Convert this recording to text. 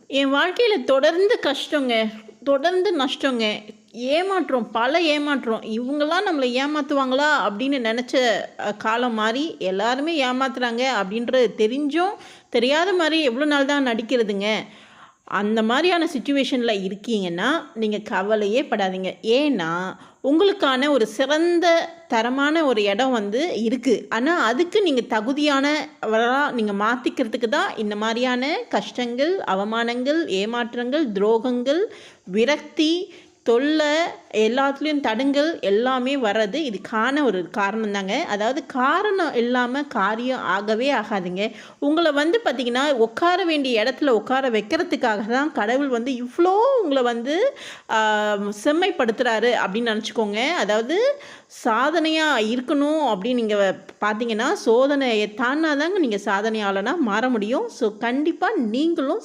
என் வாழ்க்கையில தொடர்ந்து கஷ்டங்க. தொடர்ந்து நஷ்டங்க. ஏமாற்றம், பல ஏமாற்றம். இவங்கலாம் நம்மள ஏமாத்துவாங்களா? அப்படின்னு நெனச்ச காலம் மாறி, எல்லாருமே ஏமாத்துறாங்க அப்படின்றது தெரிஞ்சும், தெரியாத மாரி எவ்வளோ நாள் தான் நடிக்கிறதுங்க? அந்த மாரியான சிச்சுவேஷன்ல இருக்கீங்கன்னா, நீங்க கவலையே படாதீங்க. ஏன்னா, உங்களுக்கான ஒரு சிறந்த தரமான ஒரு இடம் வந்து இருக்கு. ஆனா, அதுக்கு நீங்க தகுதியானவரா நீங்க மாத்திக்கிறதுக்கு தான் இந்த மாரியான கஷ்டங்கள், அவமானங்கள், ஏமாற்றங்கள், துரோகங்கள், விரக்தி, தொல்லை, எல்லாத்துலேயும் தடங்கல் எல்லாமே வர்றது இதுக்கான ஒரு காரணம் தாங்க. அதாவது காரணம் இல்லாம காரியம் ஆகவே ஆகாதுங்க. உங்கள வந்து பார்த்தீங்கன்னா, உட்கார வேண்டிய இடத்துல உட்கார வைக்கிறதுக்காக தான் கடவுள் வந்து இவ்ளோ உங்கள வந்து ஆ செம்மைப்படுத்துறாரு அப்படின்னு நெனச்சுக்கோங்க. அதாவது சாதனையா இருக்கணும் அப்படின்னு நீங்க பார்த்தீங்கன்னா, சோதனைய தாண்டுனா தாங்க நீங்க சாதனையாளனா மாற முடியும். ஸோ, கண்டிப்பா நீங்களும்